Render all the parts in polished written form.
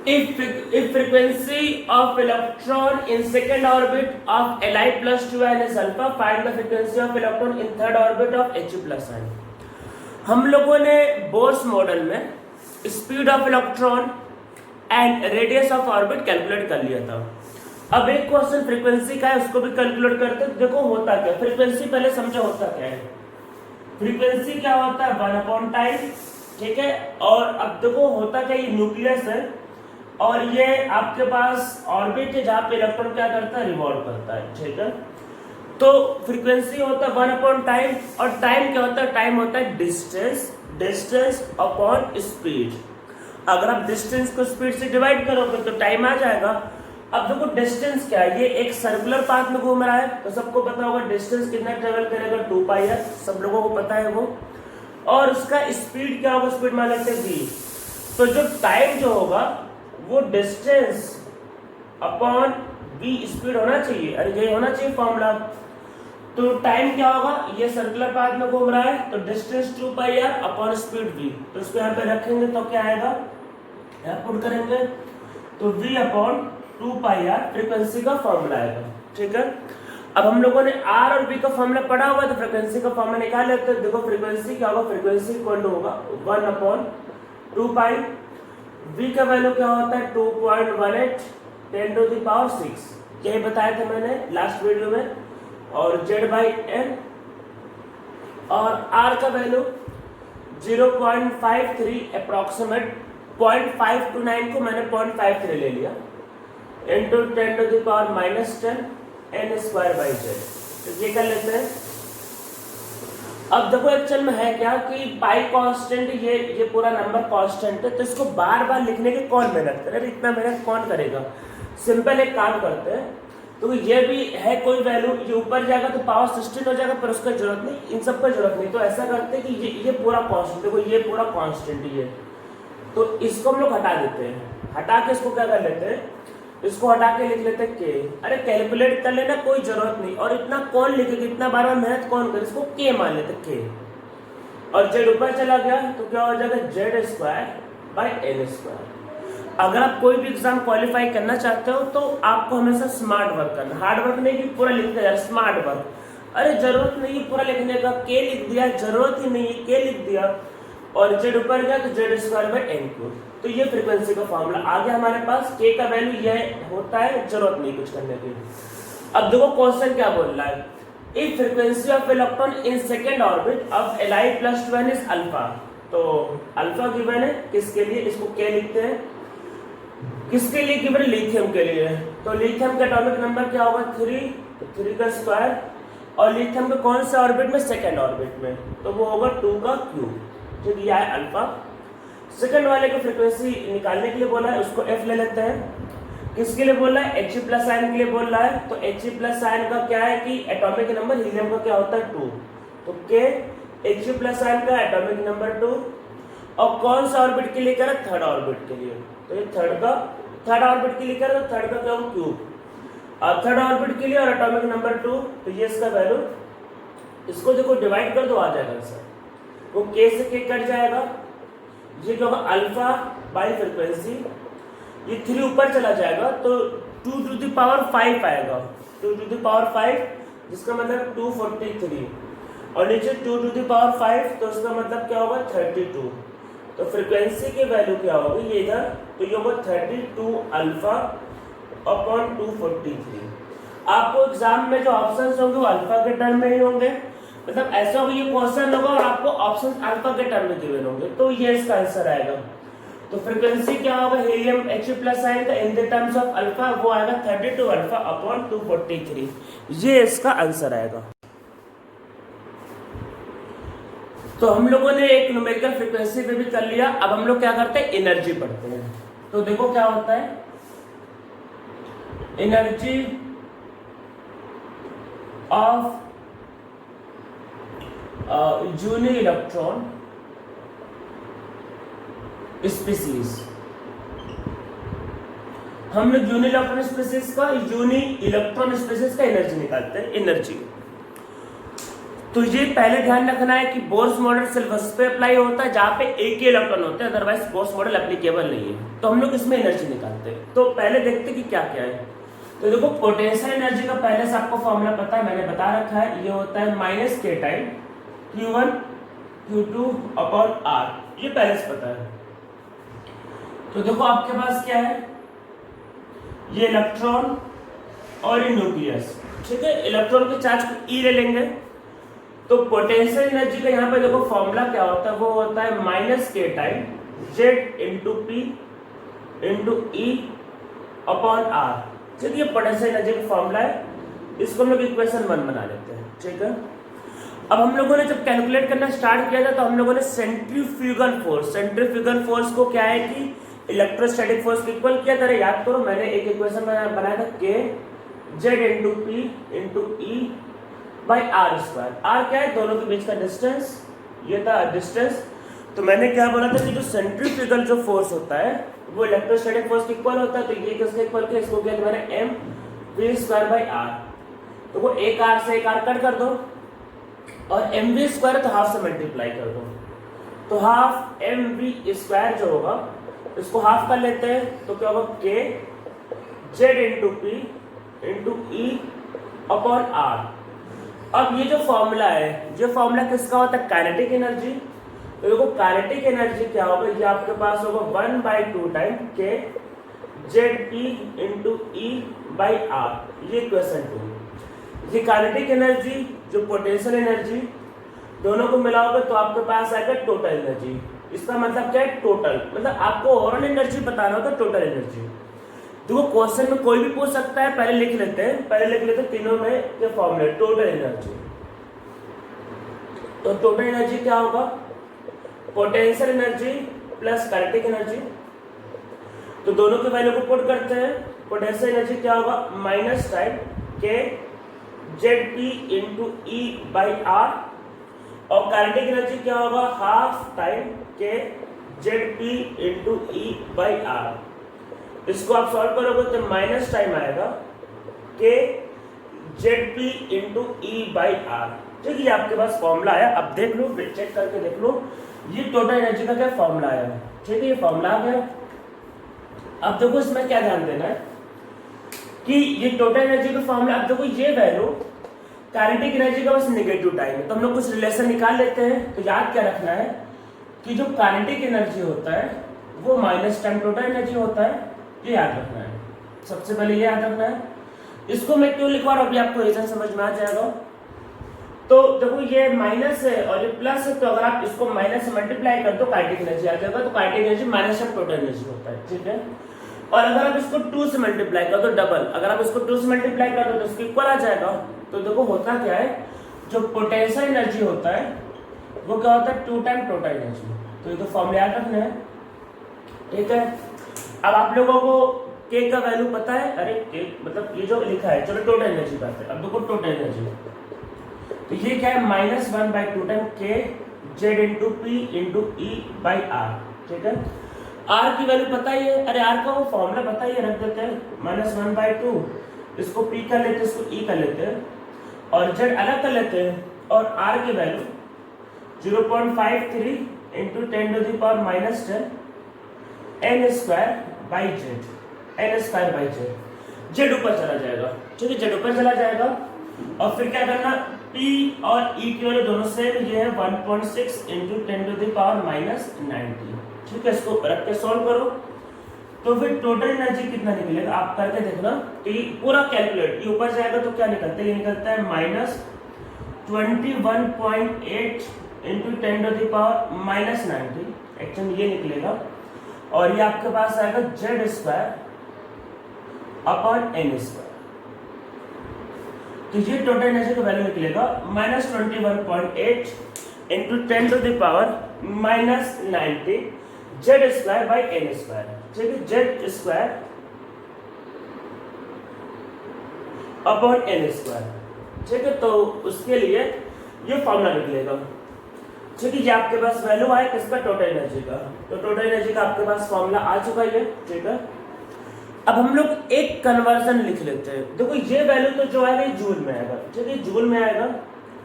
if frequency of electron in second orbit of Li plus 2n is alpha, find the frequency of electron in third orbit of He plus n. हम लोगों ने Bohr's model में speed of electron and radius of orbit calculate कर लिया था. अब एक question frequency का है, उसको भी कैलकुलेट करते हैं. देखो होता क्या, फ्रीक्वेंसी पहले समझो होता क्या है. फ्रीक्वेंसी क्या होता है, 1 टाइम, ठीक है. और अब देखो होता क्या, ये न्यूक्लियस है और ये आपके पास ऑर्बिट है जहां पे इलेक्ट्रॉन क्या करता है, रिवॉल्व करता है, ठीक है. तो फ्रीक्वेंसी होता है 1 टाइम, और टाइम क्या होता है, टाइम होता है डिस्टेंस अपॉन स्पीड. अगर आप डिस्टेंस को स्पीड से डिवाइड करोगे तो टाइम आ जाएगा. अब देखो डिस्टेंस क्या है, ये एक सर्कुलर पाथ में घूम रहा है, तो सबको पता होगा डिस्टेंस कितना ट्रेवल करेगा, 2πr, सब लोगों को पता है वो. और उसका स्पीड क्या होगा, स्पीड मान लेते हैं v. तो जो टाइम जो होगा वो डिस्टेंस अपॉन v स्पीड होना चाहिए. अरे ये होना चाहिए फॉर्मूला. तो टाइम क्या होगा, ये सर्कुलर पाथ में घूम रहा है, तो distance 2πr upon speed v. तो इसको यहाँ पे रखेंगे तो क्या आएगा, यहाँ पुट करेंगे तो v अपॉन 2πr फ्रीक्वेंसी का फॉर्मूला आएगा, ठीक है. अब हम लोगों ने r और v का फॉर्मूला पढ़ा हुआ, तो फ्रीक्वेंसी का फॉर्मूला निकाल लेते हैं. देखो फ्रीक्वेंसी क्या होगा, फ्रीक्वेंसी इक्वल टू होगा 1 अपॉन 2π. v का वैल्यू क्या होता है, 2.18 10⁶. यही बताया था मैंने लास्ट वीडियो में. और z/n, और r का वैल्यू 0.53 अप्रोक्सीमेट 0.529 को मैंने 0.53 ले लिया इंटू 10⁻−10 n²/z. तो ये कर लेते हैं. अब देखो एक्चुअल में है क्या कि पाई कांस्टेंट, ये पूरा नंबर कांस्टेंट है, तो इसको बार बार लिखने की कौन मेहनत करे, इतना मेहनत कौन करेगा. सिंपल एक काम करते हैं, तो ये भी है कोई वैल्यू, ये ऊपर जाएगा तो पावर 16 हो जाएगा, पर उसका जरूरत नहीं, इन सब का जरूरत नहीं. तो ऐसा करते हैं कि ये पूरा कांस्टेंट, देखो ये पूरा कांस्टेंट ही है, तो इसको हम लोग हटा देते हैं. हटा के इसको क्या कर लेते हैं, इसको हटा के लिख लेते हैं के. अरे कैलकुलेट कर लेना, कोई जरूरत नहीं. और इतना कौन लिखेगा, इतना बार बार मेहनत कौन करे, इसको के मान लेते के. और जेड ऊपर चला गया तो क्या हो जाएगा, z²/n². अगर आप कोई भी एग्जाम क्वालिफाई करना चाहते हो तो आपको हमेशा स्मार्ट वर्क करना, हार्ड वर्क नहीं कि पूरा लिख दिया, स्मार्ट वर्क. अरे जरूरत नहीं है पूरा लिखने का, के लिख दिया, जरूरत ही नहीं है, के लिख दिया. और जेड ऊपर गया तो z²/n². तो ये फ्रीक्वेंसी का फॉर्मूला आ गया हमारे पास. के का वैल्यू ये होता है, जरूरत नहीं कुछ करने की. अब देखो क्वेश्चन क्या बोल रहा है, if frequency of electron in second orbit of Li plus 2n is alpha. तो अल्फा गिवन है किसके लिए, इसको के लिखते हैं. किसके लिए गिवन है, लिथियम के लिए. तो लिथियम का एटॉमिक नंबर क्या होगा, 3, तो 3 का स्क्वायर. और लिथियम के कौन से ऑर्बिट में, सेकेंड ऑर्बिट में, तो वो होगा 2 का क्यूब. ठीक, यह है अल्फा. सेकंड वाले को फ्रीक्वेंसी निकालने के लिए बोला है, उसको f ले लेते हैं. किसके लिए बोला है, He प्लस आयन के लिए बोल रहा है. तो He प्लस आयन का क्या है कि एटॉमिक नंबर हीलियम का क्या होता है, 2. तो के He प्लस आयन का एटॉमिक नंबर 2. और कौन सा ऑर्बिट के लिए करें, थर्ड ऑर्बिट के लिए. तो ये थर्ड ऑर्बिट के लिए करें, तो थर्ड का क्या हो, क्यूब. और थर्ड ऑर्बिट के लिए और एटॉमिक नंबर 2, तो ये इसका वैल्यू, इसको देखो डिवाइड कर दो, आ जाएगा सर. वो के से के कट जाएगा, ये क्या होगा अल्फा बाई फ्रीक्वेंसी. ये 3 ऊपर चला जाएगा तो 2⁵ आएगा. 2⁵, जिसका मतलब 243. और नीचे 2⁵, तो इसका मतलब क्या होगा, 32. तो फ्रीक्वेंसी की वैल्यू क्या होगी, ये इधर, तो ये होगा 32 अल्फा अपॉन 243. आपको एग्जाम में जो ऑप्शंस होंगे वो अल्फा के टर्म में ही होंगे. मतलब ऐसा होगा ये क्वेश्चन होगा और आपको ऑप्शन अल्फा के टर्म में गिवन होंगे, तो ये इसका आंसर आएगा. तो फ्रीक्वेंसी क्या होगा, हीलियम He प्लस आयन का in the terms of alpha, वो आएगा 32 अल्फा अपॉन 243. ये इसका आंसर आएगा. तो हम लोगों ने एक न्यूमेरिकल फ्रीक्वेंसी पे भी कर लिया. अब हम लोग क्या करते हैं, एनर्जी पढ़ते हैं. तो देखो क्या होता है, energy of uni electron species. हम लोग यूनि इलेक्ट्रॉन स्पीसीज का एनर्जी निकालते हैं. एनर्जी तो ये पहले ध्यान रखना है कि बोर्स मॉडल सिर्फ उस पे अप्लाई होता है जहाँ पे एक ही इलेक्ट्रॉन होते हैं, अदरवाइज बोर्स मॉडल एप्लीकेबल नहीं है। तो हम लोग इसमें एनर्जी निकालते हैं। तो पहले देखते हैं कि क्या क्या है। तो देखो पोटेंशियल एनर्जी का पहले से आपको फॉर्मूला पता है, मैंने बता रखा है। ये होता है minus K time Q1 Q2 upon R, ये पहले से पता है। तो देखो आपके पास क्या है, ये इलेक्ट्रॉन और ये न्यूक्लियस, ठीक है। इलेक्ट्रॉन के चार्ज को E ले लेंगे। तो पोटेंशियल एनर्जी का यहाँ पे देखो फॉर्मूला क्या होता है, वो होता है minus K times Z into p into e upon r, ठीक है। पोटेंशियल एनर्जी का फॉर्मूला है, इसको हम लोग इक्वेशन 1 बना लेते हैं, ठीक है। अब हम लोगों ने जब कैलकुलेट करना स्टार्ट किया था तो हम लोगों ने सेंट्रीफ्यूगल फोर्स को क्या है कि इलेक्ट्रोस्टैटिक फोर्स को इक्वल किया था। याद करो, मैंने एक इक्वेशन बनाया था K Z into p into e by r square. R क्या है, दोनों के बीच का डिस्टेंस, ये था डिस्टेंस। तो मैंने क्या बोला था कि जो सेंट्रीफ्यूगल जो फोर्स होता है वो इलेक्ट्रोस्टैटिक फोर्स के इक्वल होता है। तो ये किसके इक्वल किया, इसको किया मैंने m v square by r. तो वो एक आर से एक आर कट कर दो और एम वी स्क्वायर तो हाफ से मल्टीप्लाई कर दो। तो हाफ एम वी स्क्वायर जो होगा इसको हाफ कर लेते हैं, तो क्या होगा K Z into p into e upon r. अब ये जो फॉर्मूला है, ये फॉर्मूला किसका होता है, काइनेटिक एनर्जी। तो देखो काइनेटिक एनर्जी क्या होगा, ये आपके पास होगा 1/2 time K Z p into e by r, ये इक्वेशन 2। ये काइनेटिक एनर्जी जो पोटेंशियल एनर्जी दोनों को मिलाओगे तो आपके पास आएगा टोटल एनर्जी। इसका मतलब क्या है, टोटल मतलब आपको ओवरऑल एनर्जी बताना होता है, टोटल एनर्जी। देखो क्वेश्चन में कोई भी पूछ सकता है, पहले लिख लेते हैं तीनों में के फॉर्मूले। टोटल एनर्जी, तो टोटल एनर्जी क्या होगा, potential energy plus kinetic energy. तो दोनों के वैल्यू को पुट करते हैं। पोटेंशियल एनर्जी क्या होगा, minus time K Z p into e by r, और काइनेटिक एनर्जी क्या होगा, half time K Z p into e by r. इसको आप सॉल्व करोगे तो माइनस टाइम आएगा K Z p into e by r, ठीक है। आपके पास फॉर्मूला आया, अब देख लो, चेक करके देख लो, ये टोटल एनर्जी का क्या फॉर्मूला आया, ठीक है। ये फॉर्मूला आ गया। अब देखो इसमें क्या ध्यान देना है कि ये टोटल एनर्जी का फॉर्मूला, अब देखो ये वैल्यू काइनेटिक एनर्जी का बस नेगेटिव टाइम है, तो हम लोग कुछ रिलेशन निकाल लेते हैं। तो याद क्या रखना है कि जो काइनेटिक एनर्जी होता है वो माइनस टाइम टोटल एनर्जी होता है, ये याद रखना है। सबसे पहले ये याद रखना है। इसको मैं क्यों लिखवा रहा हूं, अभी आपको रीजन समझ में आ जाएगा। तो देखो ये माइनस है और ये प्लस है, तो अगर आप इसको माइनस से मल्टीप्लाई कर दो काइनेटिक एनर्जी आ जाएगा। तो kinetic energy minus time total energy होता है, ठीक है। और अगर आप इसको 2 से मल्टीप्लाई कर दो डबल, अगर आप इसको 2 से मल्टीप्लाई कर दो तो इसको इक्वल आ जाएगा। तो देखो होता क्या है, जो पोटेंशियल एनर्जी होता है वो क्या होता है, 2 टाइम टोटल एनर्जी। तो ये तो फॉर्मूला याद रखना है, ठीक है। अब आप लोगों को के का वैल्यू पता है, अरे के मतलब ये जो लिखा है, चलो टोटल एनर्जी बात है। अब देखो टोटल एनर्जी, तो ये क्या है, -1/2 time K Z into p into e by r, ठीक है। आर की वैल्यू पता ही है, अरे आर का वो फॉर्मूला पता ही है, रख देते हैं -1/2, इसको पी कर लेते हैं, इसको ई कर लेते हैं और जेड अलग कर लेते हैं। और आर की value 0.53 into 10⁻⁻10 n square by Z, n square by Z. Z ऊपर चला जाएगा, ठीक है, जेड ऊपर चला जाएगा। और फिर क्या करना, पी और ई की वैल्यू दोनों सेम, ये है 1.6 इंटू 10⁻90, ठीक है। इसको रख के सॉल्व करो तो फिर टोटल एनर्जी कितना निकलेगा, आप करके देखना। तो ये पूरा कैलकुलेट, ये ऊपर जाएगा तो क्या निकलता है, ये निकलता है -21.8 इंटू 10⁻90, एक्चुअली ये निकलेगा। और ये आपके पास आएगा Z square upon n square. तो ये टोटल एनर्जी का वैल्यू निकलेगा -21.8 into 10⁻90 Z square by n square, ठीक है। Z square upon n square, ठीक है। तो उसके लिए ये फॉर्मूला निकलेगा, ठीक है। ये आपके पास वैल्यू आए किसका, टोटल एनर्जी का। तो टोटल एनर्जी का आपके पास फॉर्मूला आ चुका है, ठीक है। अब हम लोग एक कन्वर्जन लिख लेते हैं। देखो ये वैल्यू तो जो आएगा ये जूल में आएगा, ठीक है, जूल में आएगा।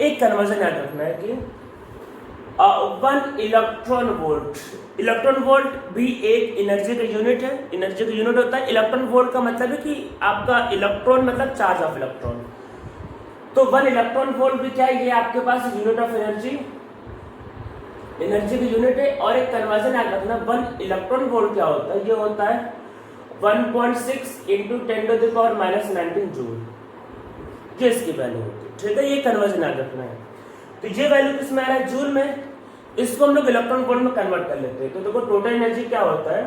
एक कन्वर्जन याद रखना है कि 1 इलेक्ट्रॉन वोल्ट भी एक एनर्जी का यूनिट है। एनर्जी का यूनिट होता है। इलेक्ट्रॉन वोल्ट का मतलब है कि आपका इलेक्ट्रॉन मतलब चार्ज ऑफ इलेक्ट्रॉन। तो 1 इलेक्ट्रॉन वोल्ट भी क्या है, ये आपके पास यूनिट ऑफ एनर्जी का यूनिट है। और एक कन्वर्जन याद रखना, 1 इलेक्ट्रॉन वोल्ट क्या होता है, ये होता है 1.6 × 10⁻⁻19 जूल, ये इसकी वैल्यू होती है। ठीक है, ये कन्वर्जन याद रखना है। तो ये वैल्यू किसमें आ रहा है, जूल में। इसको हम लोग इलेक्ट्रॉन वोल्ट में कन्वर्ट कर लेते हैं। तो देखो टोटल एनर्जी क्या होता है,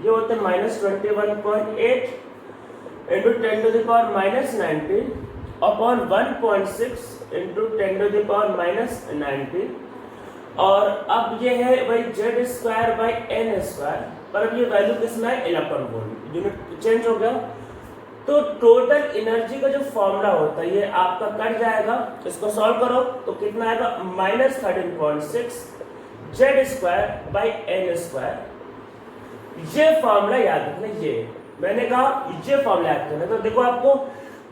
ये होता है -21.8 × 10⁻⁻19 अपॉन 1.6 × 10⁻⁻19। और अब ये है वही Z²/n², पर अब ये वैल्यू किसमें है, इलेक्ट्रॉन वोल्ट, यूनिट चेंज हो गया। तो टोटल एनर्जी का जो फॉर्मूला होता है ये आपका कट जाएगा। इसको सॉल्व करो तो कितना आएगा, -13.6 Z²/n²। ये फॉर्मूला याद रखना, ये मैंने कहा ये फॉर्मूला याद करना। तो देखो आपको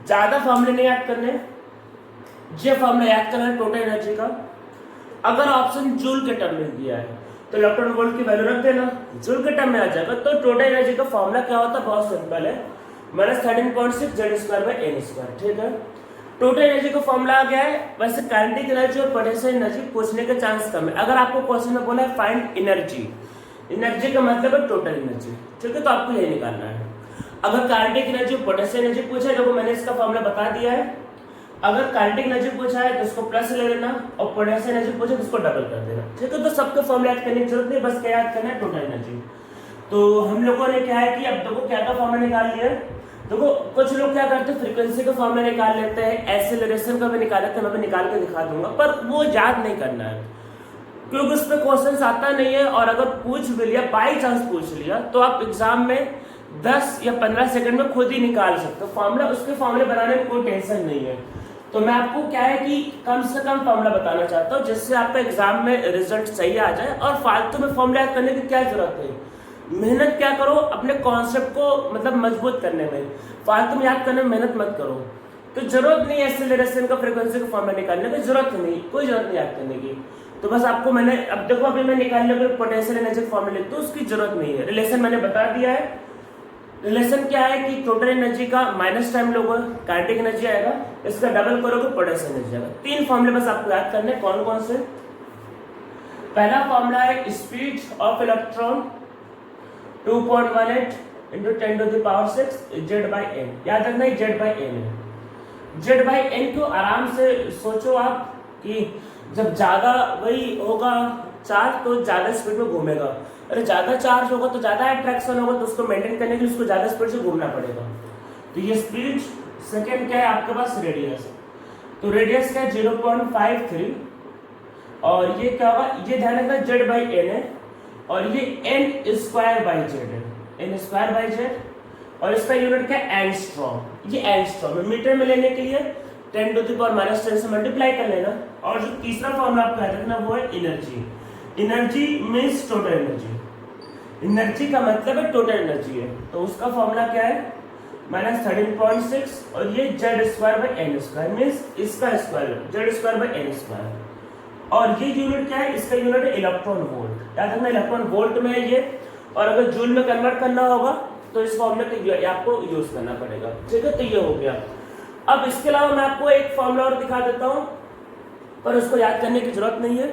ज्यादा फॉर्मूले नहीं याद करने, ये फॉर्मूला याद करना है टोटल एनर्जी का। अगर ऑप्शन जूल के टर्म में दिया है तो इलेक्ट्रॉन वोल्ट की वैल्यू रख देना, जूल के टर्म में आ जाएगा। तो टोटल एनर्जी का फॉर्मूला क्या होता है, बहुत सिंपल है, -13.6 Z²/n²। ठीक है, टोटल एनर्जी का फॉर्मूला आ गया है। वैसे काइनेटिक एनर्जी और पोटेंशियल एनर्जी पूछने के चांस कम है। अगर आपको क्वेश्चन में बोला है फाइंड एनर्जी, एनर्जी का मतलब है टोटल एनर्जी, ठीक है, तो आपको यही निकालना है। अगर काइनेटिक एनर्जी और पोटेंशियल एनर्जी पूछा है, देखो मैंने इसका फॉर्मूला बता दिया है। अगर काइनेटिक एनर्जी पूछा है तो उसको प्लस ले लेना, और पोटेंशियल एनर्जी पूछा तो उसको डबल कर देना। ठीक है, तो सबके फॉर्मूला याद करने की जरूरत नहीं, बस क्या याद करना है, टोटल एनर्जी। तो हम लोगों ने क्या है कि अब देखो क्या का फॉर्मूला निकाल लिया है। देखो कुछ लोग क्या करते हैं, फ्रीक्वेंसी का फॉर्मूला निकाल लेते हैं, एक्सेलरेशन का भी निकाल लेते हैं, मैं भी निकाल के दिखा दूंगा, पर वो याद नहीं करना है क्योंकि उस पर क्वेश्चन आता नहीं है। और अगर पूछ भी लिया, बाई चांस पूछ लिया, तो आप एग्जाम में 10 या 15 सेकंड में खुद ही निकाल सकते हो फॉर्मूला। उसके फॉर्मूले बनाने में कोई टेंशन नहीं है। तो मैं आपको क्या है कि कम से कम फॉर्मूला बताना चाहता हूँ जिससे आपका एग्जाम में रिजल्ट सही आ जाए। और फालतू में फॉर्मूला याद करने की क्या जरूरत है, मेहनत क्या करो अपने कॉन्सेप्ट को मतलब मजबूत करने में, फालतू में याद करने में मेहनत मत करो। तो जरूरत नहीं है एक्सेलरेशन का, फ्रीक्वेंसी का फॉर्मूला निकालने की जरूरत नहीं, कोई जरूरत नहीं याद करने की। तो बस आपको मैंने अब देखो अभी मैं निकालने के पोटेंशियल एनर्जी फॉर्मूला तो उसकी जरूरत नहीं है। रिलेशन मैंने बता दिया है। रिलेशन क्या है कि टोटल एनर्जी का माइनस टाइम लोगे काइनेटिक एनर्जी आएगा, इसका डबल करोगे पोटेंशियल एनर्जी आएगा। 3 फॉर्मूले बस आपको याद करने, कौन कौन से। पहला फॉर्मूला है स्पीड ऑफ इलेक्ट्रॉन 2.18 × 10⁻⁶ Z/n। याद रखना है Z/n है। Z/n को आराम से सोचो आप कि जब ज्यादा वही होगा चार्ज तो ज्यादा स्पीड में घूमेगा। अरे ज्यादा चार्ज होगा तो ज्यादा अट्रैक्शन होगा, तो उसको मेंटेन करने के लिए उसको ज्यादा स्पीड से घूमना पड़ेगा। तो ये स्पीड। सेकेंड क्या है आपके पास, रेडियस। तो रेडियस क्या है 0.53, और ये क्या होगा, ये ध्यान रखना Z/n है, और ये n²/z है, n²/z। और इसका यूनिट क्या है, एंगस्ट्रॉम। ये एंगस्ट्रॉम है, मीटर में लेने के लिए 10⁻⁻10 से मल्टीप्लाई कर लेना। और जो तीसरा फॉर्मूला आपको याद रखना वो है energy. Energy means total energy. Energy का मतलब है टोटल एनर्जी है, तो उसका फॉर्मूला क्या है, -13.6, और ये Z²/n² मीन्स इसका स्क्वायर, Z²/n²। और ये यूनिट क्या है, इसका यूनिट है इलेक्ट्रॉन वोल्ट। याद रखना इलेक्ट्रॉन वोल्ट में है ये। और अगर जूल में कन्वर्ट करना होगा तो इस फॉर्मूले को आपको यूज करना पड़ेगा। ठीक है, तो ये हो गया। अब इसके अलावा मैं आपको एक फॉर्मूला और दिखा देता हूँ, पर उसको याद करने की जरूरत नहीं है।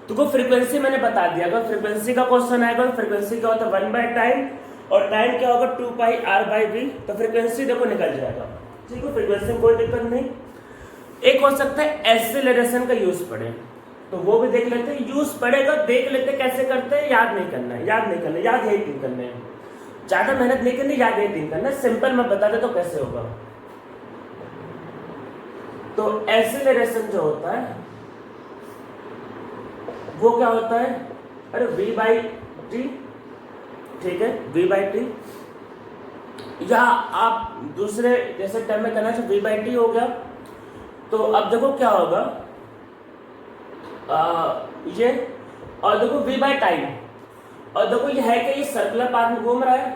तो फ्रीक्वेंसी मैंने बता दिया, अगर फ्रीक्वेंसी का क्वेश्चन आएगा तो फ्रीक्वेंसी क्या होता है 1/टाइम, और टाइम क्या होगा 2πr/v। तो फ्रीक्वेंसी देखो निकल जाएगा। ठीक है, फ्रीक्वेंसी में कोई दिक्कत नहीं। एक हो सकता है एक्सेलरेशन का यूज पड़े, तो वो भी देख लेते हैं। यूज पड़ेगा, देख लेते कैसे करते हैं, याद नहीं करना है, याद नहीं करना, याद यही 3 करने हैं, ज्यादा मेहनत नहीं करनी, याद यही 3 करना है। सिंपल मैं बता देता हूँ कैसे होगा। तो एक्सेलरेशन जो होता है वो क्या होता है, अरे v/t। ठीक है, v/t, या आप दूसरे जैसे टर्म में करना चाहिए v/t हो गया। तो अब देखो क्या होगा, ये, और देखो v/टाइम, और देखो ये है कि ये सर्कुलर पाथ में घूम रहा है,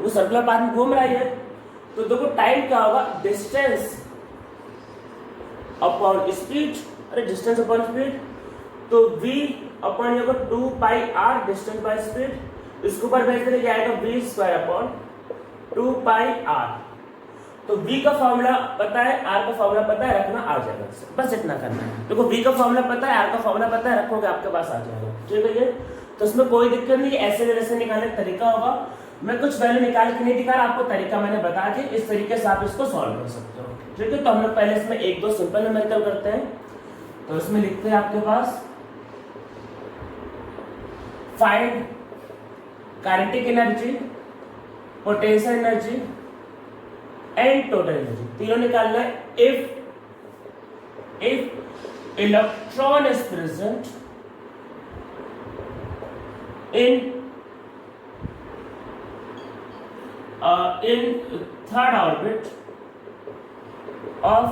वो सर्कुलर पाथ में घूम रहा है। तो देखो टाइम क्या होगा, डिस्टेंस अपॉन स्पीड, अरे डिस्टेंस अपॉन स्पीड, तो v अपॉन ये 2 पाई r डिस्टेंस बाय स्पीड, इसके ऊपर भेज देंगे आएगा v स्क्वायर अपॉन 2 पाई r। तो v का फॉर्मूला पता है, r का फॉर्मूला पता है, रखना आ जाएगा, बस इतना करना है। देखो v का फॉर्मूला पता है, r का फॉर्मूला पता है, रखोगे आपके पास आ जाएगा, ठीक है ये। तो इसमें कोई दिक्कत नहीं, ऐसे जैसे निकालने का तरीका होगा। मैं कुछ वैल्यू निकाल के नहीं दिखा रहा आपको, तरीका मैंने बता दिया, इस तरीके से आप इसको सॉल्व कर सकते हो, ठीक है। तो हम लोग पहले इसमें एक दो सिंपल न्यूमेरिकल करते हैं। तो इसमें लिखते हैं आपके पास find kinetic energy, potential energy and total energy, तीनों निकालना है। If electron is present in third orbit of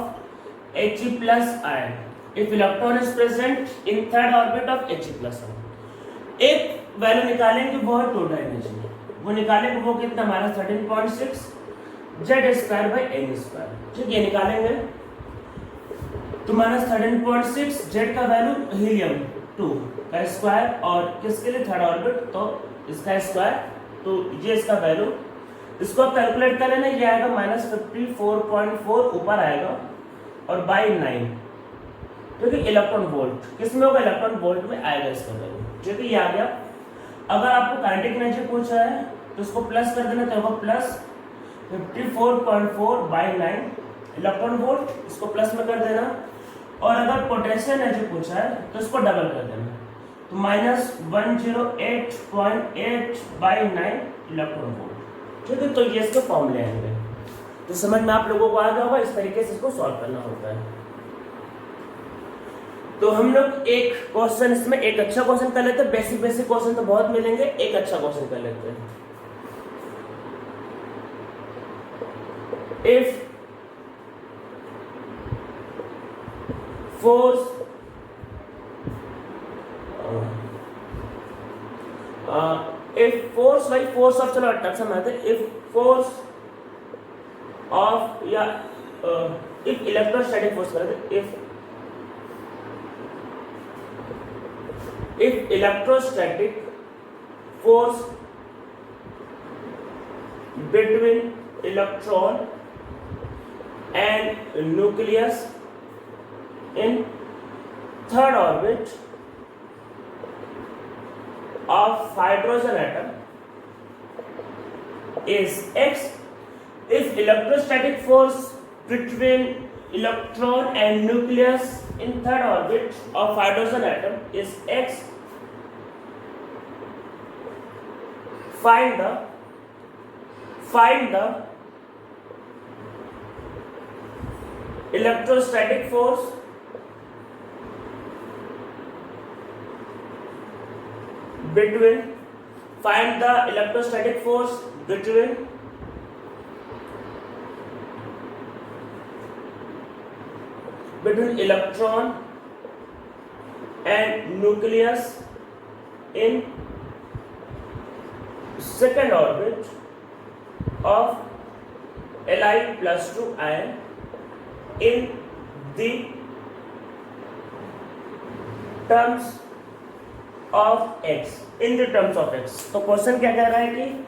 He plus ion, if electron is present in third orbit of He plus ion, एक वैल्यू निकालेंगे वो है total energy, वो निकालेंगे वो कितना हमारा 13.6 Z square by n square, ठीक है। निकालेंगे तुम्हारा 13.6 Z का वैल्यू हीलियम 2 का स्क्वायर और किसके लिए थर्ड ऑर्बिट, तो इसका स्क्वायर, तो ये इसका वैल्यू, इसको आप कैलकुलेट कर लेना, ये आएगा -54.4 ऊपर आएगा और बाई 9, ठीक है। इलेक्ट्रॉन वोल्ट किसमें होगा, इलेक्ट्रॉन वोल्ट में आएगा इसका वैल्यू, ठीक है। ये आ गया। अगर आपको काइनेटिक एनर्जी पूछा है तो इसको प्लस कर देना, तो होगा प्लस 54.4 बाई 9 इलेक्ट्रॉन वोल्ट, इसको प्लस में कर देना। और अगर पोटेंशियल एनर्जी पूछा है तो इसको डबल कर देना, तो -108.8 बाई 9 इलेक्ट्रॉन वोल्ट, ठीक है। तो ये इसके फॉर्मूले आएंगे, तो समझ में आप लोगों को आ गया होगा, इस तरीके से इसको सॉल्व करना होता है। तो हम लोग एक क्वेश्चन इसमें एक अच्छा क्वेश्चन कर लेते हैं, बेसिक क्वेश्चन तो बहुत मिलेंगे, एक अच्छा क्वेश्चन कर लेते हैं। If force if force by force of, चलो अटक समझते हैं, if force of या if electrostatic force करते, if electrostatic force between electron and nucleus in third orbit of hydrogen atom is x, if electrostatic force between electron and nucleus in third orbit of hydrogen atom is x, find the electrostatic force between, find the electrostatic force between electron and nucleus in second orbit of Li plus 2 ion in the terms of x, in the terms of x। तो question क्या कह रहा है कि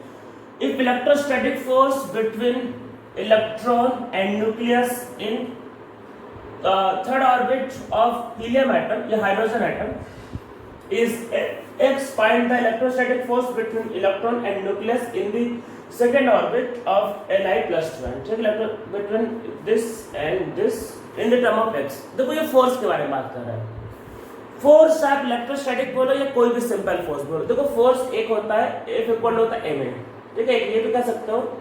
if electrostatic force between electron and nucleus in third orbit of helium atom या hydrogen atom is x, find the electrostatic force between electron and nucleus in the second orbit of Li plus 2, ठीक, between this and this in the term of x। देखो ये force के बारे में बात कर रहा है। फोर्स आप इलेक्ट्रोस्टैटिक बोलो या कोई भी सिंपल फोर्स बोलो, देखो फोर्स एक होता है F इक्वल होता है ma, ठीक है, ये भी कह सकते हो,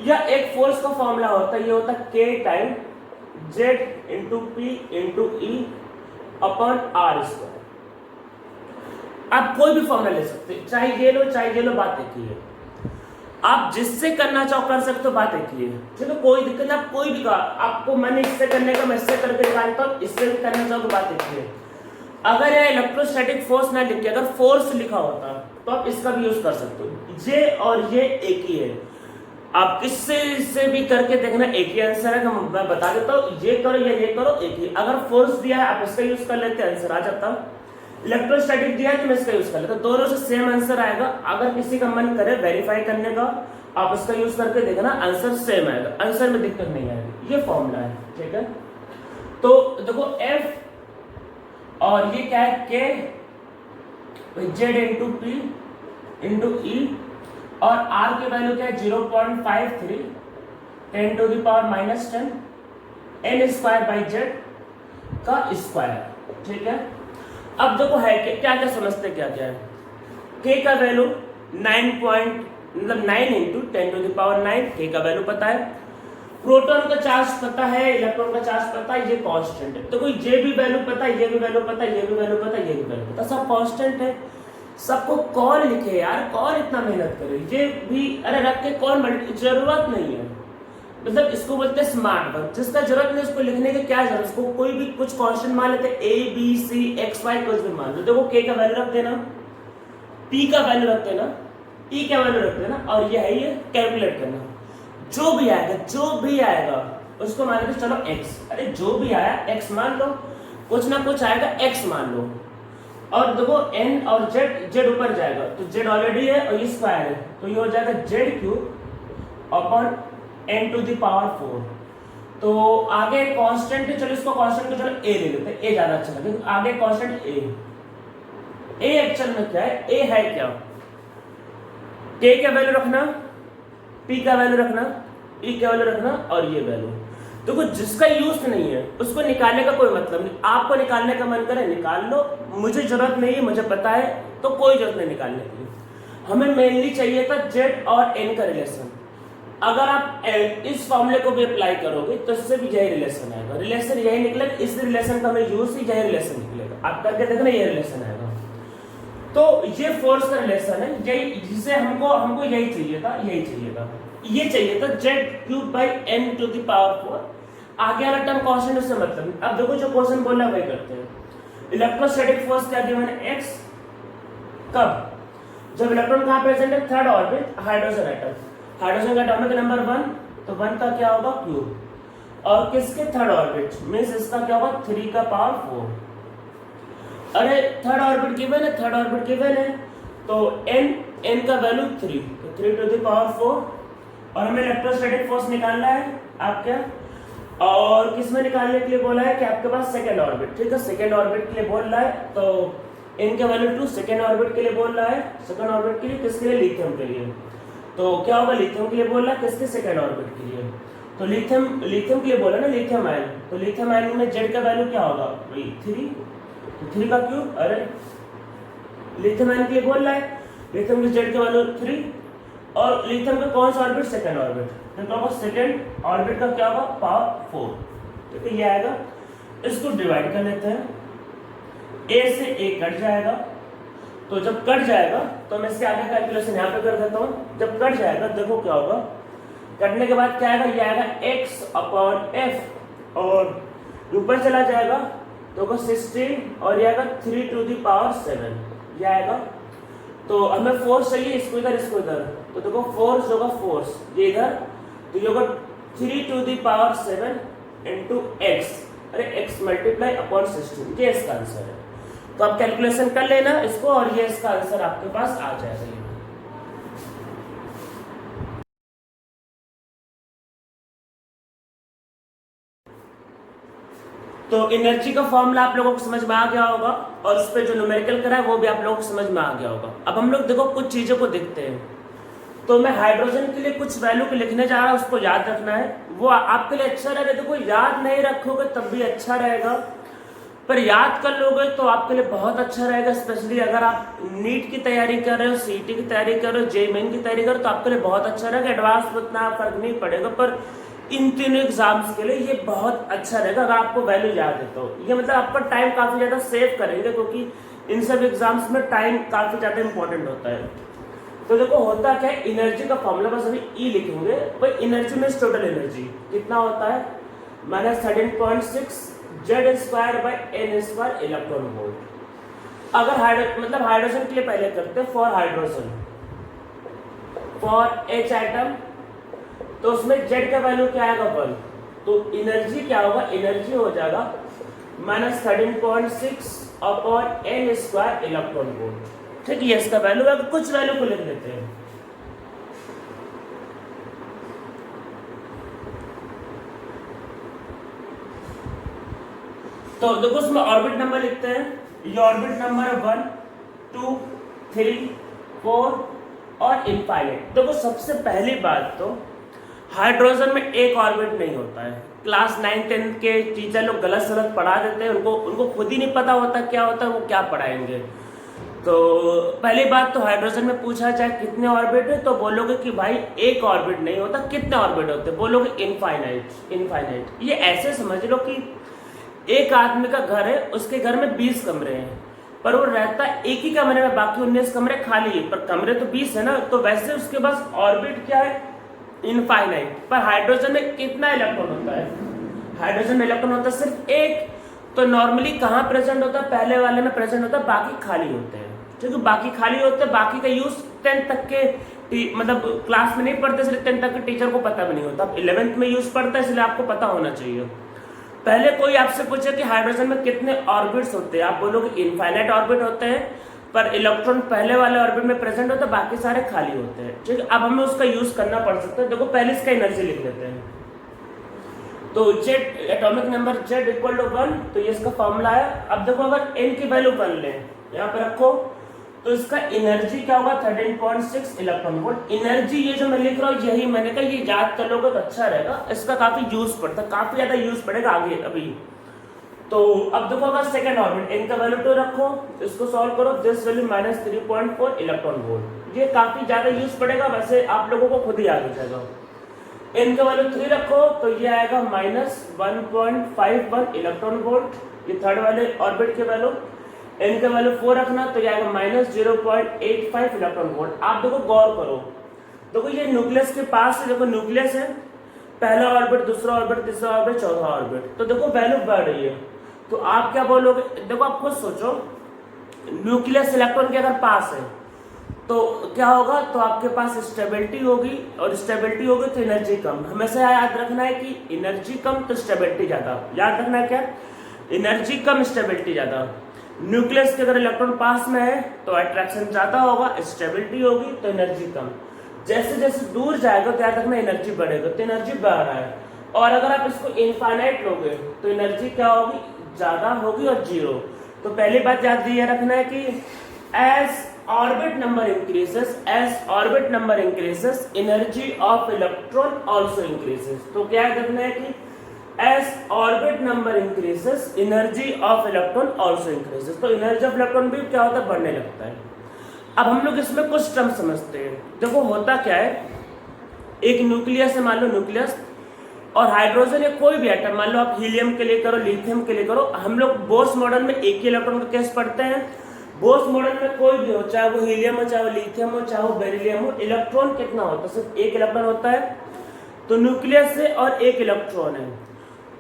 या एक फोर्स का फॉर्मूला होता है, ये होता है K time Z into P into E upon R square. आप कोई भी फॉर्मूला ले सकते हैं, चाहे ये लो, बात एक ही है। आप जिससे करना चाहो कर सकते हो, बात एक ही है, ठीक है, कोई दिक्कत नहीं। आप कोई भी आपको मैंने इससे करने का, मैं इससे करके निकालता हूँ, इससे भी करना चाहो तो बात एक ही है। अगर यह इलेक्ट्रोस्टैटिक फोर्स ना लिख के अगर फोर्स लिखा होता तो आप इसका भी यूज कर सकते हो। ये और ये एक ही है। आप किससे से भी करके देखना एक ही आंसर है। मैं बता देता हूँ, ये करो या ये करो एक ही। अगर फोर्स दिया है आप इसका यूज कर लेते आंसर आ जाता। इलेक्ट्रोस्टैटिक दिया है तो मैं इसका यूज कर लेता, दोनों से सेम आंसर आएगा। अगर किसी का मन करे वेरीफाई करने का, आप इसका यूज करके देखना आंसर सेम आएगा, आंसर में दिक्कत नहीं आएगी। ये फॉर्मूला है, ठीक है। तो देखो F और ये क्या है K z into p into e, और R की वैल्यू क्या है 0.53 10 to the power -10 n square by z का स्क्वायर, ठीक है। अब देखो है कि क्या क्या समझते क्या क्या है। K का value 9 into 10 to the power 9, K का वैल्यू पता है। प्रोटॉन का चार्ज पता है, इलेक्ट्रॉन का चार्ज पता है, ये कांस्टेंट है। तो कोई ये भी वैल्यू पता है, ये भी वैल्यू पता है, ये भी वैल्यू पता है, ये भी वैल्यू पता है, सब कांस्टेंट है। सबको कौन लिखे यार, कौन इतना मेहनत करे, ये भी अरे रख के कौन जरूरत नहीं है। मतलब इसको बोलते हैं स्मार्ट वर्क, जिसका जरूरत नहीं उसको लिखने की क्या जरूरत। उसको कोई भी कुछ कांस्टेंट मान लेते हैं, A B C X Y कुछ भी मान लो। देखो K का वैल्यू रख देना, P का वैल्यू रख देना, E का वैल्यू रख देना, और ये है ये कैलकुलेट करना। जो भी आएगा उसको मान लो चलो X, अरे जो भी आया X मान लो, कुछ ना कुछ आएगा X मान लो। और देखो N और Z ऊपर जाएगा तो Z ऑलरेडी है और ये स्क्वायर है, तो ये हो जाएगा Z³ upon n to the power 4। तो आगे कांस्टेंट है, चलो इसको कांस्टेंट को चलो A ले लेते हैं, A ज्यादा अच्छा लगेगा। आगे कांस्टेंट A एक्चुअल में क्या है, A है क्या, K का वैल्यू रखना, P का वैल्यू रखना, E का वैल्यू रखना, और ये वैल्यू। देखो जिसका यूज नहीं है उसको निकालने का कोई मतलब नहीं। आपको निकालने का मन करे निकाल लो, मुझे जरूरत नहीं है, मुझे पता है, तो कोई जरूरत नहीं निकालने की। हमें मेनली चाहिए था Z और N का रिलेशन। अगर आप इस फॉर्मूले को भी अप्लाई करोगे तो इससे भी यही रिलेशन आएगा, रिलेशन यही निकलेगा, इस रिलेशन का हमें यूज ही यही रिलेशन निकलेगा। आप करके देखना ये रिलेशन आएगा। तो ये फोर्स का रिलेशन है, यही जिसे हमको यही चाहिए था, ये चाहिए था Z³ n to the power 4। आगे वाला टर्म कांस्टेंट उससे मतलब नहीं। अब देखो जो क्वेश्चन बोला वही करते हैं। इलेक्ट्रोस्टैटिक फोर्स क्या गिवन है X, कब, जब इलेक्ट्रॉन कहां प्रेजेंट है, third orbit hydrogen atom, hydrogen का एटॉमिक नंबर 1, तो 1 का क्या होगा क्यूब, और किसके थर्ड ऑर्बिट मींस इसका क्या होगा 3 का पावर 4। अरे थर्ड ऑर्बिट गिवन है, तो n का वैल्यू 3, तो 3 टू द पावर 4। और हमें इलेक्ट्रोस्टैटिक फोर्स निकालना है आपके, और किसमें निकालने के लिए बोला है कि आपके पास सेकंड ऑर्बिट, ठीक है, सेकंड ऑर्बिट के लिए बोल रहा है। तो n का वैल्यू 2 सेकंड ऑर्बिट के लिए बोल रहा है, सेकंड ऑर्बिट के लिए किसके लिए, लिथियम के लिए। तो क्या होगा, लिथियम के लिए बोल रहा है, किसके सेकंड ऑर्बिट के लिए, तो लिथियम के लिए बोला ना, लिथियम आयन। तो लिथियम आयन में Z का वैल्यू क्या होगा भाई 3, तो 3 का क्यूब। अरे लिथियम आयन के लिए बोल रहा है, लिथियम की Z का वैल्यू 3, और लिथियम का कौन सा ऑर्बिट, सेकंड ऑर्बिट, तो सेकंड ऑर्बिट का क्या होगा पावर 4, ठीक है, ये आएगा। इसको डिवाइड कर लेते हैं, A से A कट जाएगा, तो जब कट जाएगा तो मैं इसके आगे कैलकुलेशन यहाँ पे कर देता हूँ। जब कट जाएगा देखो क्या होगा, कटने के बाद क्या आएगा, ये आएगा X/F, और ऊपर चला जाएगा तो 16, और ये आएगा 3 टू द पावर 7, ये आएगा। तो हमें फोर्स चाहिए, इसको इधर तो देखो फोर्स होगा, फोर्स ये इधर, तो ये होगा 3 to the power 7 into X, अरे X मल्टीप्लाई अपॉन 16, ये इसका आंसर है। तो आप कैलकुलेशन कर लेना इसको, और ये इसका आंसर आपके पास आ जाएगा। तो एनर्जी का फॉर्मूला आप लोगों को समझ में आ गया होगा, और उस पर जो न्यूमेरिकल करा है वो भी आप लोगों को समझ में आ गया होगा। अब हम लोग देखो कुछ चीजों को देखते हैं। तो मैं हाइड्रोजन के लिए कुछ वैल्यू को लिखने जा रहा हूं, उसको याद रखना है, वो आपके लिए अच्छा रहेगा। देखो याद नहीं रखोगे तब भी अच्छा रहेगा, पर याद कर लोगे तो आपके लिए बहुत अच्छा रहेगा। स्पेशली अगर आप नीट की तैयारी कर रहे हो, सीईटी की तैयारी कर रहे हो, जेईई मेन की तैयारी कर रहे हो, तो आपके लिए बहुत अच्छा रहेगा। एडवांस में उतना फर्क नहीं पड़ेगा, पर इन तीनों एग्जाम्स के लिए ये बहुत अच्छा रहेगा अगर आपको वैल्यू याद है। तो ये मतलब आपका टाइम काफी ज्यादा सेव करेंगे, क्योंकि इन सब एग्जाम्स में टाइम काफी ज्यादा इंपॉर्टेंट होता है। तो देखो होता क्या है, एनर्जी का फॉर्मूला बस अभी ई लिखेंगे। भाई एनर्जी में टोटल एनर्जी कितना होता है, -13.6 Z²/n² इलेक्ट्रॉन वोल्ट। अगर हाइड्रोजन के लिए पहले करते हैं, for hydrogen, for H atom तो उसमें जेड का वैल्यू क्या आएगा 1, तो एनर्जी क्या होगा, एनर्जी हो जाएगा -13.6 upon n square electron volt. ठीक है, इसका वैल्यू है, कुछ वैल्यू को लिख लेते हैं। तो देखो उसमें ऑर्बिट नंबर लिखते हैं, ये ऑर्बिट नंबर 1, 2, 3, 4 और इनफाइनाइट। देखो सबसे पहली बात तो हाइड्रोजन में एक ऑर्बिट नहीं होता है। क्लास 9-10 के टीचर लोग गलत सलत पढ़ा देते हैं, उनको खुद ही नहीं पता होता क्या होता है, वो क्या पढ़ाएंगे। तो पहली बात तो हाइड्रोजन में पूछा जाए कितने ऑर्बिट है, तो बोलोगे कि भाई एक ऑर्बिट नहीं होता, कितने ऑर्बिट होते, बोलोगे इनफाइनाइट। ये ऐसे समझ लो कि एक आदमी का घर है, उसके घर में 20 कमरे हैं, पर वो रहता एक ही कमरे में, बाकी 19 कमरे खाली है, पर कमरे तो 20 है ना, तो वैसे उसके पास ऑर्बिट क्या है, इनफाइनाइट। पर हाइड्रोजन में कितना इलेक्ट्रॉन होता है, हाइड्रोजन में इलेक्ट्रॉन होता है सिर्फ एक। तो नॉर्मली कहाँ प्रेजेंट होता है, पहले वाले में प्रेजेंट होता है, बाकी खाली होते हैं। ठीक है, बाकी खाली होते हैं, बाकी का यूज 10 तक के मतलब क्लास में नहीं पढ़ते, इसलिए 10 तक के टीचर को पता भी नहीं होता। 11th में यूज पढ़ता है, इसलिए आपको पता होना चाहिए। पहले कोई आपसे पूछे कि हाइड्रोजन में कितने ऑर्बिट्स होते हैं, आप बोलोगे इनफाइनाइट ऑर्बिट होते हैं, पर इलेक्ट्रॉन पहले वाले ऑर्बिट में प्रेजेंट होता है, बाकी सारे खाली होते हैं। ठीक है, अब हमें उसका यूज करना पड़ सकता है। देखो पहले इसका एनर्जी लिख लेते हैं। तो Z atomic number Z equal to 1, तो ये इसका फॉर्मूला है। अब देखो अगर n की वैल्यू 1 लें, यहाँ पे रखो, तो इसका एनर्जी क्या होगा 13.6 इलेक्ट्रॉन वोल्ट। एनर्जी ये जो मैं लिख रहा हूँ, यही मैंने कहा ये याद कर लोगे तो अच्छा रहेगा, इसका काफी यूज पड़ता है, काफी ज्यादा यूज पड़ेगा आगे अभी। तो अब देखो अगर सेकंड ऑर्बिट n का वैल्यू 2 रखो, इसको सॉल्व करो, दिस वैल्यू -3.4 इलेक्ट्रॉन वोल्ट। ये काफी ज्यादा यूज पड़ेगा, वैसे आप लोगों को खुद ही याद हो जाएगा। n का वैल्यू 3 रखो, तो ये आएगा -1.51 इलेक्ट्रॉन वोल्ट, ये थर्ड वाले ऑर्बिट के वैल्यू। n का वैल्यू 4 रखना, तो ये आएगा -0.85 इलेक्ट्रॉन वोल्ट। आप देखो गौर करो, देखो ये न्यूक्लियस के पास है, देखो न्यूक्लियस है, पहला ऑर्बिट, दूसरा ऑर्बिट, तीसरा ऑर्बिट, चौथा ऑर्बिट, तो देखो वैल्यू बढ़ रही है। तो आप क्या बोलोगे, देखो आप खुद सोचो, न्यूक्लियस इलेक्ट्रॉन के अगर पास है तो क्या होगा, तो आपके पास स्टेबिलिटी होगी, और स्टेबिलिटी होगी तो एनर्जी कम। हमेशा याद रखना है कि एनर्जी कम तो स्टेबिलिटी ज्यादा। याद रखना है क्या, एनर्जी कम स्टेबिलिटी ज्यादा। न्यूक्लियस के अगर इलेक्ट्रॉन पास में है तो अट्रैक्शन ज्यादा होगा, स्टेबिलिटी होगी तो एनर्जी कम। जैसे जैसे दूर जाएगा तो याद रखना एनर्जी बढ़ेगा, तो एनर्जी बढ़ रहा है। और अगर आप इसको इनफाइनाइट लोगे तो एनर्जी क्या होगी, ज्यादा होगी और जीरो। तो पहली बात याद ये रखना है कि as orbit number increases energy of electron also increases। तो क्या रखना है कि as orbit number increases energy of electron also increases। तो एनर्जी ऑफ इलेक्ट्रॉन भी क्या होता है, बढ़ने लगता है। अब हम लोग इसमें कुछ टर्म समझते हैं। देखो होता क्या है, एक न्यूक्लियस है, मान लो न्यूक्लियस, और हाइड्रोजन या कोई भी एटम, मान लो आप हीलियम के लिए करो, लिथियम के लिए करो, हम लोग बोर्स मॉडल में एक ही इलेक्ट्रॉन का केस पढ़ते हैं। बोर्स मॉडल में कोई भी हो, चाहे वो हीलियम हो, चाहे वो लिथियम हो, चाहे वो बेरिलियम हो, इलेक्ट्रॉन कितना होता है, सिर्फ एक इलेक्ट्रॉन होता है। तो न्यूक्लियस है और एक इलेक्ट्रॉन है,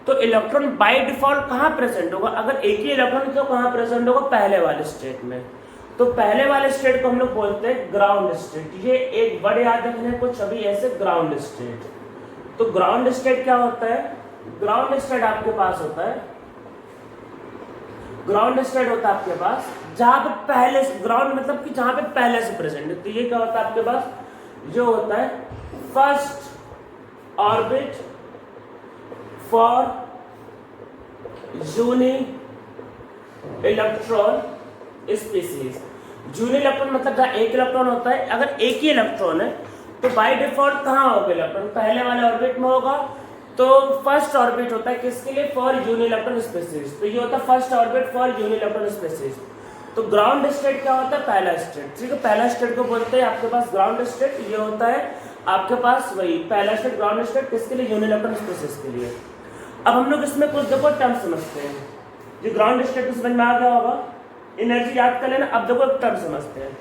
तो इलेक्ट्रॉन बाय डिफॉल्ट कहाँ प्रेजेंट होगा, अगर एक ही इलेक्ट्रॉन तो कहाँ प्रेजेंट होगा, पहले वाले स्टेट में। तो पहले वाले स्टेट को हम लोग बोलते हैं ग्राउंड स्टेट। ये एक वर्ड याद रखने कुछ अभी ऐसे, ग्राउंड स्टेट। तो ग्राउंड स्टेट क्या होता है, ग्राउंड स्टेट आपके पास होता है, ग्राउंड स्टेट होता है आपके पास जहां पे पहले, ग्राउंड मतलब कि जहां पे पहले से प्रेजेंट है। तो ये क्या होता है आपके पास, जो होता है first orbit for uni electron species. Uni electron मतलब जहां एक इलेक्ट्रॉन होता है, अगर एक ही इलेक्ट्रॉन है तो बाय डिफॉल्ट कहाँ होगा इलेक्ट्रॉन, पहले वाले ऑर्बिट में होगा। तो फर्स्ट ऑर्बिट होता है किसके लिए, फॉर यूनि इलेक्ट्रॉन स्पीसीज। तो ये होता है first orbit for uni electron species. तो ग्राउंड स्टेट क्या होता है, पहला स्टेट। ठीक है, पहला स्टेट को बोलते हैं आपके पास ग्राउंड स्टेट। ये होता है आपके पास वही पहला स्टेट, ग्राउंड स्टेट किसके लिए, यूनि इलेक्ट्रॉन स्पीसीज के लिए। अब हम लोग इसमें कुछ देखो टर्म समझते हैं। जो ग्राउंड स्टेट समझ में आ गया होगा, एनर्जी याद कर लेना। अब देखो एक टर्म समझते हैं।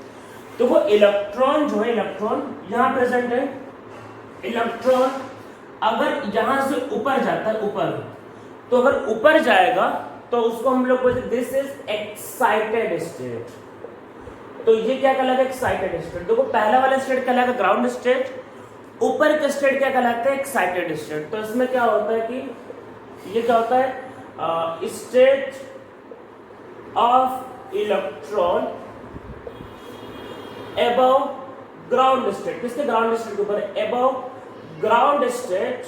तो वो इलेक्ट्रॉन जो है, इलेक्ट्रॉन यहाँ प्रेजेंट है। इलेक्ट्रॉन अगर यहां से ऊपर जाता है, ऊपर, तो अगर ऊपर जाएगा तो उसको हम लोग बोलते हैं दिस इज एक्साइटेड स्टेट। तो ये क्या कहलाएगा, एक्साइटेड स्टेट। देखो पहला वाला स्टेट कहलाएगा ग्राउंड स्टेट, ऊपर का स्टेट क्या कहलाता है, एक्साइटेड स्टेट। तो इसमें क्या होता है कि ये क्या होता है, state of electron above ground state. किसके, ग्राउंड स्टेट के ऊपर, above ground state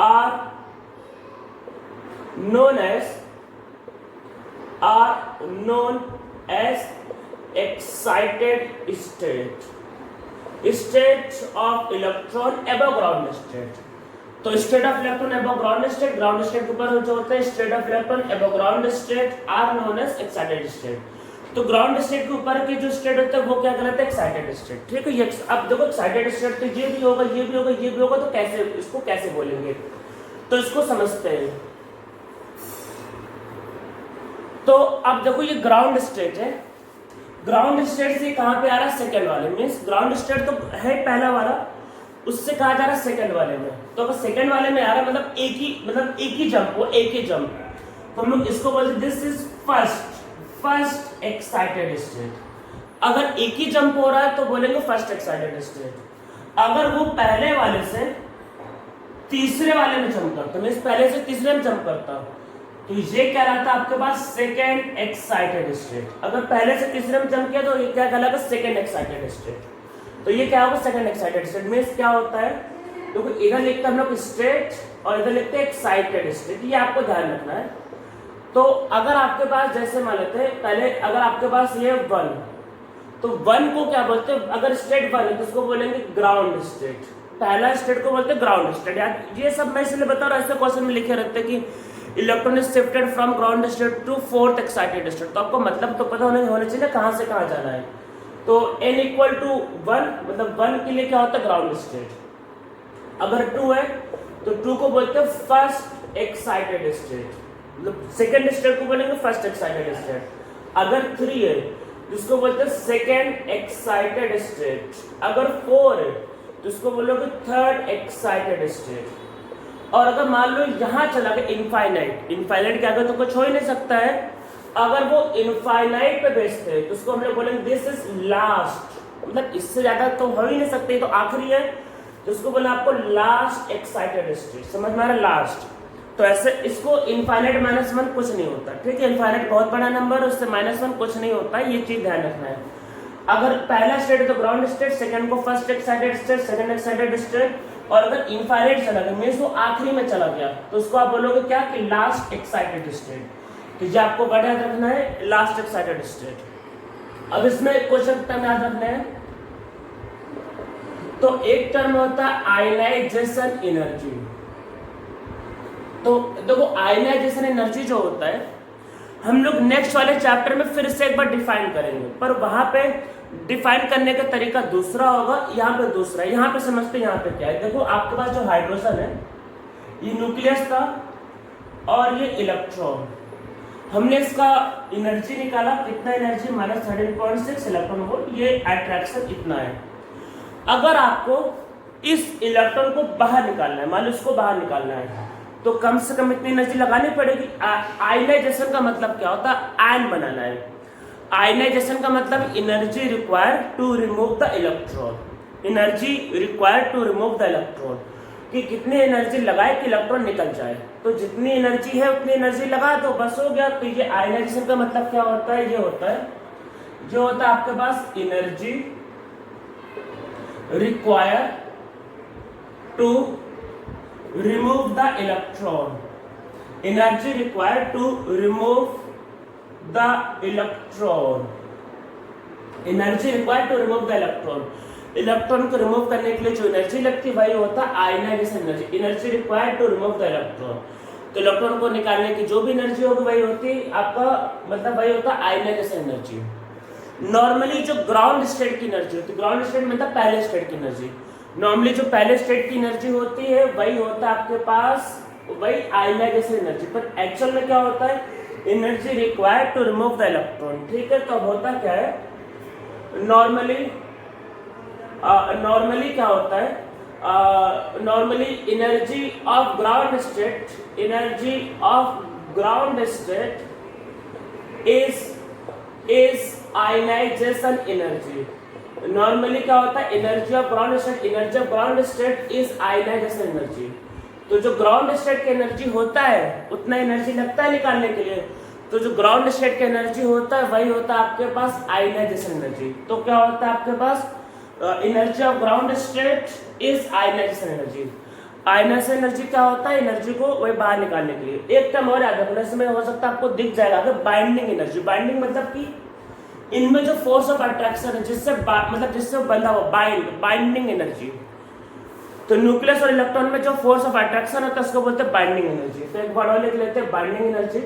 are known as excited state of electron above ground state। तो state of electron above ground state, ground state के ऊपर जो होता है state of electron above ground state are known as excited state. तो ground state के ऊपर के जो स्टेट होता है वो क्या कहलाता है, एक्साइटेड स्टेट। ठीक है, ये अब देखो एक्साइटेड स्टेट तो ये भी होगा, ये भी होगा, ये भी होगा, तो कैसे इसको कैसे बोलेंगे, तो इसको समझते हैं। तो अब देखो ये ग्राउंड स्टेट है, ग्राउंड स्टेट से कहां पे आ रहा है, सेकंड वाले में। ग्राउंड स्टेट तो है पहला वाला, उससे कहा जा रहा है सेकंड वाले में। तो अगर सेकंड वाले में आ रहा है मतलब एक ही जंप हो, एक ही जंप, तो हम लोग इसको बोलते this is first excited state. अगर एक ही जंप हो रहा है तो बोलेंगे फर्स्ट एक्साइटेड स्टेट। अगर वो पहले वाले से तीसरे वाले में जंप करता, मैं पहले से तीसरे में जंप करता हूं, तो ये क्या रहता है आपके पास, सेकेंड एक्साइटेड स्टेट। अगर पहले से तीसरे में जंप किया तो ये क्या कहलाएगा, सेकेंड एक्साइटेड स्टेट। तो ये क्या होगा, सेकेंड एक्साइटेड स्टेट। में क्या होता है, तो इधर लिखते हैं हम लोग स्टेट और इधर लिखते हैं एक्साइटेड स्टेट, ये आपको ध्यान रखना है। तो अगर आपके पास जैसे मान लेते हैं पहले, अगर आपके पास ये 1, तो 1 को क्या बोलते हैं, अगर स्टेट 1 है तो उसको बोलेंगे ग्राउंड स्टेट। पहला स्टेट को बोलते हैं ग्राउंड स्टेट। यार ये सब मैं इसलिए बता रहा हूँ, ऐसे क्वेश्चन में लिखे रहते हैं कि electron is shifted from ground state to fourth excited state. तो आपको मतलब तो पता होना चाहिए कहां से कहां जाना है। तो n इक्वल टू 1, मतलब 1 के लिए क्या होता है, ग्राउंड स्टेट। अगर 2 है तो 2 को बोलते हैं फर्स्ट एक्साइटेड स्टेट, मतलब सेकेंड स्टेट को बोलेंगे फर्स्ट एक्साइटेड स्टेट। अगर 3 है तो उसको बोलते हैं सेकेंड एक्साइटेड स्टेट। अगर 4 है तो उसको बोलोगे थर्ड एक्साइटेड स्टेट। और अगर मान लो यहां चला गया इनफाइनाइट के आगे तो कुछ हो ही नहीं सकता है। अगर वो इनफाइनाइट पे बेस्ड है तो उसको हम लोग बोलेंगे दिस इज लास्ट, मतलब इससे ज्यादा तो हो ही नहीं सकते, तो आखिरी है, तो उसको बोला आपको लास्ट एक्साइटेड स्टेट। समझ में आ रहा है, लास्ट। तो ऐसे इसको इनफाइनाइट -1 कुछ नहीं होता। ठीक है, इनफाइनाइट बहुत बड़ा नंबर है, उससे -1 कुछ नहीं होता, ये चीज ध्यान रखना है। अगर पहला स्टेट है तो ग्राउंड स्टेट, सेकंड को first excited state, second excited state. और अगर इनफाइनाइट चला गया, मींस वो आखिरी में चला गया, तो उसको आप बोलोगे क्या, कि लास्ट एक्साइटेड स्टेट। तो ये आपको बड़ा याद रखना है, लास्ट एक्साइटेड स्टेट। अब इसमें क्वेश्चन टर्म याद रखना है। तो एक टर्म होता है आयनाइजेशन एनर्जी। तो देखो आयनाइजेशन एनर्जी जो होता है हम लोग नेक्स्ट वाले चैप्टर में फिर से एक बार डिफाइन करेंगे, पर वहां पे डिफाइन करने का तरीका दूसरा होगा, यहाँ पे दूसरा। यहाँ पे समझते हैं यहाँ पे क्या है। देखो आपके पास जो हाइड्रोजन है, ये न्यूक्लियस था और ये इलेक्ट्रॉन। हमने इसका एनर्जी निकाला, कितना एनर्जी, -13.6 इलेक्ट्रॉन वोल्ट। ये अट्रैक्शन इतना है। अगर आपको इस इलेक्ट्रॉन को बाहर निकालना है, मान लो इसको बाहर निकालना है, तो कम से कम इतनी एनर्जी लगानी पड़ेगी। आयनाइजेशन का मतलब क्या होता है, आयन बनाना है। आयनाइजेशन का मतलब energy required to remove the electron, energy required to remove the electron, कि कितनी एनर्जी लगाए कि इलेक्ट्रॉन निकल जाए। तो जितनी एनर्जी है उतनी एनर्जी लगा दो, बस हो गया। तो ये आयनाइजेशन का मतलब क्या होता है, ये होता है जो होता है आपके पास energy required to remove the electron, energy required to remove the electron, energy required to remove the electron। Electron को रिमूव करने के लिए जो एनर्जी लगती है वही होता है ionization energy, energy required to remove the electron. तो इलेक्ट्रॉन को निकालने की जो भी एनर्जी होगी वही होती है आपका, मतलब वही होता है आयनाइजेशन एनर्जी। नॉर्मली जो ग्राउंड स्टेट की एनर्जी होती है, ग्राउंड स्टेट मतलब पहले स्टेट की एनर्जी, नॉर्मली जो पहले स्टेट की एनर्जी होती है वही होता है आपके पास, वही आयनाइजेशन एनर्जी। पर एक्चुअल में क्या होता है, energy required to remove the electron. ठीक है, तो अब होता क्या है, नॉर्मली क्या होता है, normally energy of ground state, energy of ground state is ionization energy. Normally क्या होता है, energy of ground state, energy of ground state is ionization energy. तो जो ग्राउंड स्टेट की एनर्जी होता है उतना एनर्जी लगता है निकालने के लिए, तो जो ग्राउंड स्टेट की एनर्जी होता है वही होता है आपके पास आयनाइजेशन एनर्जी। तो क्या होता है आपके पास, energy of ground state is ionization energy. Ionization energy क्या होता है, एनर्जी को वही बाहर निकालने के लिए। एक टर्म और याद रखना, इसमें हो सकता है आपको दिख जाएगा बाइंडिंग एनर्जी। बाइंडिंग मतलब कि इनमें जो फोर्स ऑफ अट्रैक्शन है, जिससे मतलब जिससे बंधा हुआ, बाइंडिंग एनर्जी। तो न्यूक्लियस और इलेक्ट्रॉन में जो फोर्स ऑफ अट्रैक्शन होता है उसको बोलते हैं बाइंडिंग एनर्जी। तो एक बार और लिख लेते हैं बाइंडिंग एनर्जी।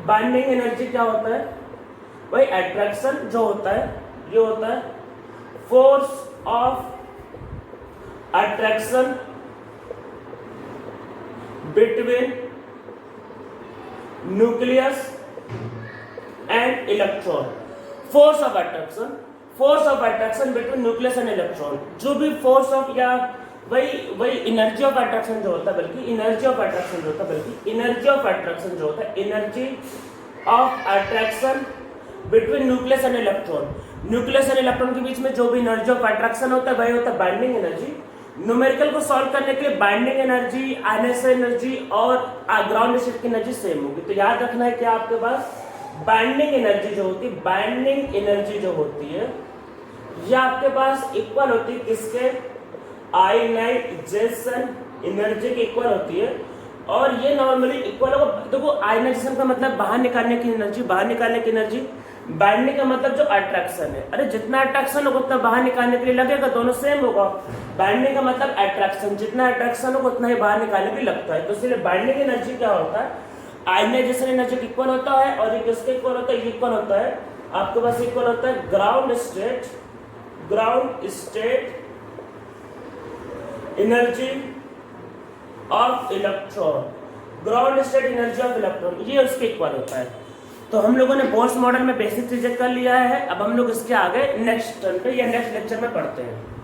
बाइंडिंग एनर्जी क्या होता है, वही अट्रैक्शन जो होता है, ये होता है force of attraction between nucleus and electron. Force of attraction between nucleus and electron. जो भी फोर्स ऑफ या वही एनर्जी ऑफ अट्रैक्शन जो होता है, बल्कि एनर्जी ऑफ अट्रैक्शन जो होता है, energy of attraction between nucleus and electron. Nucleus and electron के बीच में जो भी एनर्जी ऑफ अट्रैक्शन होता है वही होता है बाइंडिंग एनर्जी। न्यूमेरिकल को सॉल्व करने के लिए बाइंडिंग एनर्जी, आयनाइजेशन एनर्जी और ग्राउंड स्टेट की एनर्जी सेम होगी। तो याद रखना है कि आपके पास बाइंडिंग एनर्जी जो होती है, बाइंडिंग एनर्जी जो होती है ये आपके पास इक्वल होती है किसके, आयनाइजेशन एनर्जी की इक्वल होती है। और ये नॉर्मली इक्वल होगा, देखो आयनाइजेशन का मतलब बाहर निकालने की एनर्जी, बाहर निकालने की एनर्जी। बाइंडिंग का मतलब जो अट्रैक्शन है, अरे जितना अट्रैक्शन होगा उतना बाहर निकालने के लिए लगेगा, दोनों सेम होगा। बाइंडिंग का मतलब अट्रैक्शन, जितना अट्रैक्शन होगा उतना ही बाहर निकालने के लिए लगता है। तो इसलिए बाइंडिंग एनर्जी क्या होता है, आयनाइजेशन एनर्जी इक्वल होता है। और ये किसके इक्वल होता है, ये इक्वल होता है आपके पास, इक्वल होता है ground state energy of electron. Ground state energy of electron ये उसके इक्वल होता है। तो हम लोगों ने बोर्स मॉडल में बेसिक चीजें कर लिया है। अब हम लोग इसके आगे नेक्स्ट टर्न पे या नेक्स्ट लेक्चर में पढ़ते हैं।